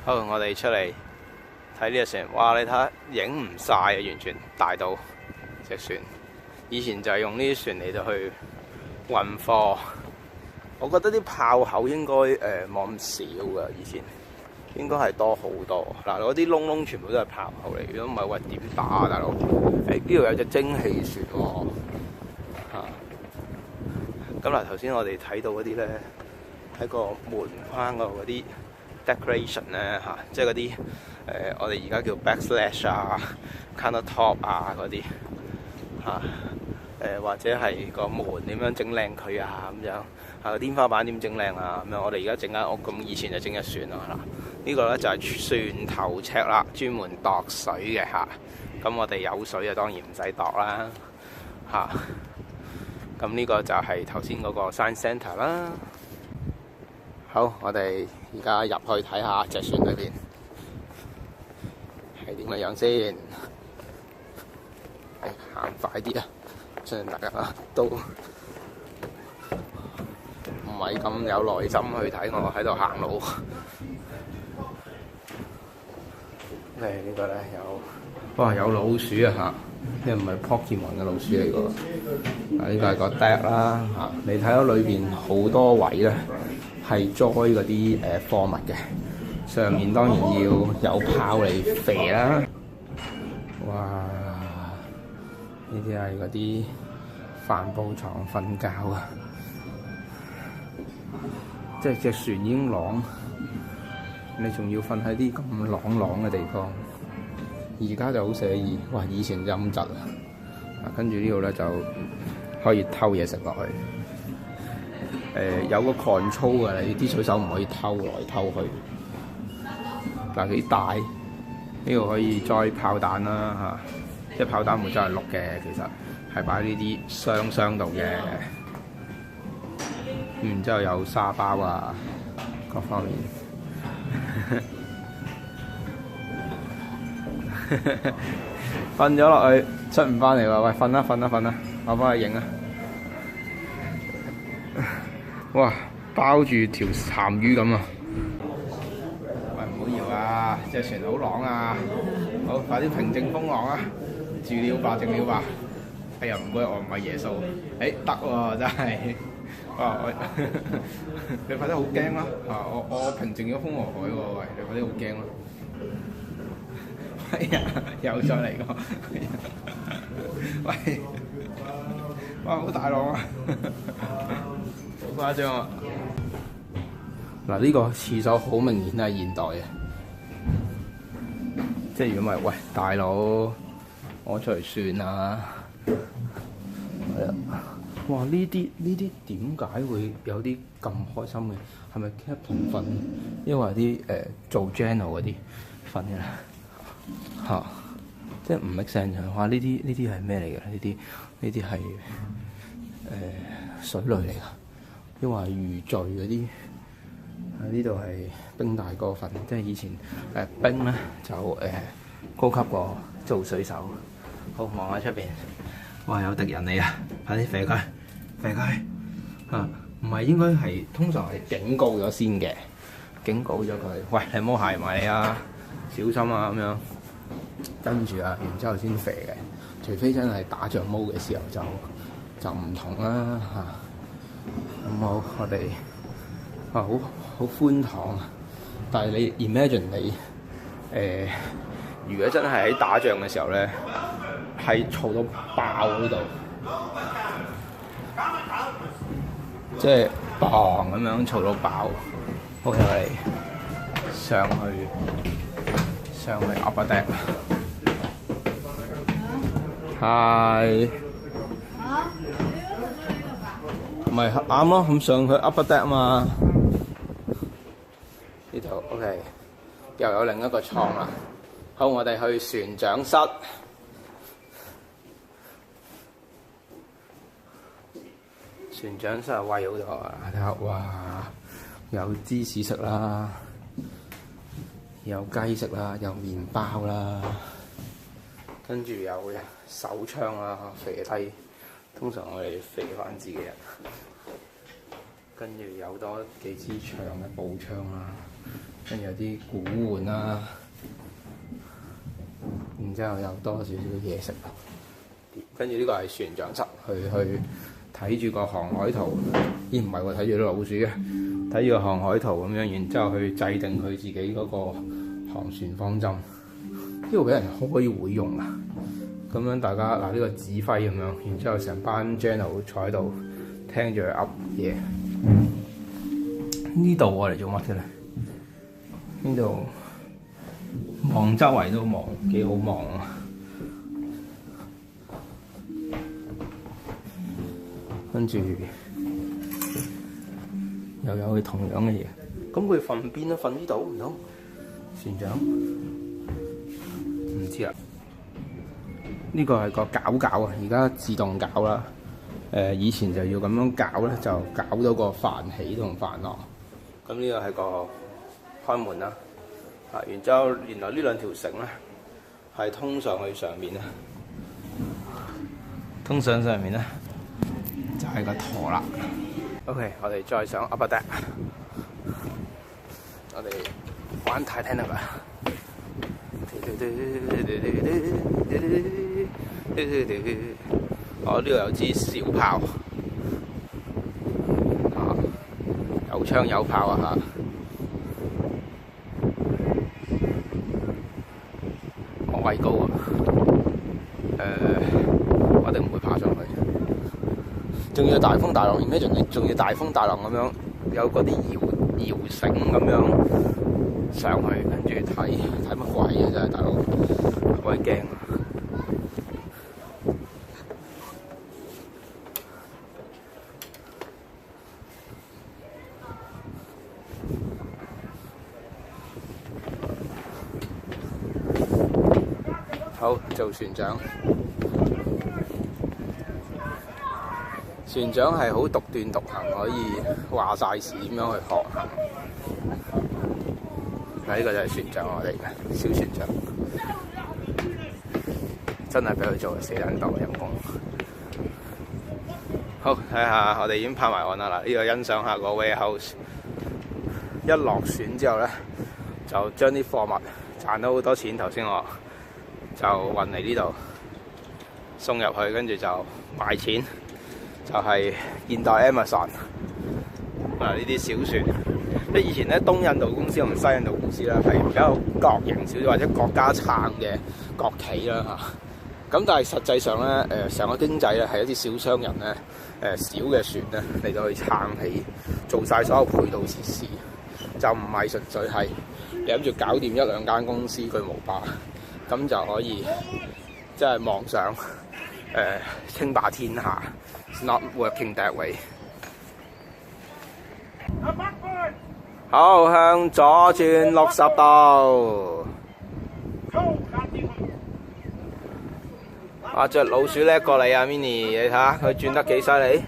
好，我哋出嚟睇呢隻船，哇！你睇下影唔晒啊，完全大到隻船。以前就係用呢啲船嚟到去運貨。我覺得啲炮口應該冇咁少噶，以前應該係多好多。嗱，嗰啲窿窿全部都係炮口嚟，如果唔係喂點打啊，大佬？呢度有隻蒸汽船喎，咁嗱，頭先我哋睇到嗰啲咧，喺個門框嗰度嗰啲 decoration 咧嚇，即係嗰啲我哋而家叫 backslash 啊、countertop 啊嗰啲嚇，或者係個門點樣整靚佢啊咁樣，個天花板點整靚啊咁樣。我哋而家整間屋，咁以前就整隻船啊嗱，呢個咧就係船頭尺啦，專門度水嘅嚇。咁我哋有水啊，當然唔使度啦嚇。咁呢個就係頭先嗰個 Science Centre 啦。好，我哋而家入去睇下隻船裏邊係點嘅樣先。行快啲啊！相信大家都唔係咁有耐心去睇我喺度行路。呢個咧哇有老鼠啊嚇！呢唔係 Pokemon 嘅老鼠嚟㗎。呢個係個 deck 啦嚇，你睇到裏邊好多位咧係裝嗰啲貨物嘅，上面當然要有炮嚟肥啦。哇！呢啲係嗰啲帆布床瞓覺啊，即係隻船已經啷，你仲要瞓喺啲咁啷嘅地方。而家就好寫意，哇！以前就咁窒啊！跟住呢度咧就可以偷嘢食落去。有個 control 嘅，你啲水手唔可以偷來偷去。嗱，幾大？呢度可以裝炮彈啦嚇，即係炮彈會真係碌嘅，其實係擺呢啲箱度嘅。然之後有沙包啊，各方面。瞓咗落去，出唔翻嚟喎！喂，瞓啦，我幫你影啊！哇，包住條鹹魚咁啊！喂，唔好搖啊！隻船好浪啊！好，快啲平靜風浪啊！住了吧，靜了吧！哎呀，唔該，我唔係耶穌。得喎，真係。哇！你快得好驚啦！我平靜咗風和海喎，喂！你快啲好驚啦！係啊，又再嚟過。喂！哇，好大浪啊！好誇張啊！嗱，呢個廁所好明顯係現代嘅，即係如果唔係，喂，大佬，我出嚟算啦。係啊！哇！呢啲點解會有啲咁開心嘅？係咪 Captain 瞓？因為啲做 General 嗰啲瞓嘅啦。即係唔 make sense 嘅。哇！呢啲係咩嚟嘅？呢啲係水類嚟㗎，因為係魚罪嗰啲。呢度係冰大哥瞓，即係以前冰咧就高級過做水手。好，望下出邊，哇！有敵人嚟啊！快啲飛佢！唔係應該係通常係警告咗先嘅，警告咗佢，喂，你唔好行埋嚟啊，小心啊咁樣。跟住啊，然之後先肥嘅，除非真係打仗毛嘅時候就唔同啦嚇。咁好，我哋好寬敞啊！但係你 imagine 你如果真係喺打仗嘅時候咧，係嘈到爆呢度，即係砰咁樣嘈到爆。OK，我哋上去 upper deck。係。咪啱咯，咁上去 upper deck 嘛。呢度 OK， 又有另一個艙啦。好，我哋去船長室。船長室威好多啊！睇下，哇，有芝士食啦，有雞食啦，有麵包啦，跟住有手槍啦，肥低。通常我哋肥翻自己人，跟住有多幾支長嘅步槍啦，跟住有啲古玩啦，然之後又多少少嘢食。跟住呢個係船長室，去睇住個航海圖。咦，唔係喎，睇住啲老鼠嘅，睇住個航海圖咁樣，然之後去制定佢自己嗰個航船方針。呢個俾人開會用啊！咁樣大家嗱呢個指揮咁樣，然之後成班 general 坐喺度聽住佢噏嘢。呢度我嚟做乜嘅咧？呢度望周圍都望，幾好望啊！跟住又有佢同樣嘅嘢。咁佢瞓邊啊？瞓呢度唔通？船長唔知啦。呢個係個攪啊，而家自動攪啦。以前就要咁樣攪咧，就攪到個帆起同帆落。咁呢個係個開門啦。然之後原來呢兩條繩咧係通上去上面咧，通上面咧就係個舵啦。OK， 我哋再上 upper deck， 我哋玩Titanic啦。呢度有支小炮，有槍有炮啊！我畏高啊！我一定唔會爬上去。仲要大風大浪，而家仲要大風大浪咁樣，有嗰啲搖繩咁樣上去，跟住睇乜鬼啊！真係大佬，我係驚。好，做船長。船長係好獨斷獨行，可以話晒事點樣去航行。嗱，呢個就係船長我哋嘅小船長，真係俾佢做死人鬥陰功。好，睇下我哋已經泊埋岸啦。嗱，呢個欣賞下個 warehouse。一落船之後咧，就將啲貨物賺到好多錢。頭先我就運嚟呢度，送入去，跟住就賣錢。就係現代 Amazon 呢啲小船，即係以前咧東印度公司同西印度公司咧係比較國營少少或者國家撐嘅國企啦嚇。咁但係實際上咧成個經濟咧係一啲小商人咧小嘅船咧嚟到去撐起，做晒所有配套設施，就唔係純粹係你諗住搞掂一兩間公司巨無霸，咁就可以即係妄想稱霸天下。Not working that way。好，向左轉60度。隻老鼠叻過你啊 ，Minnie， 你睇下佢轉得幾犀利。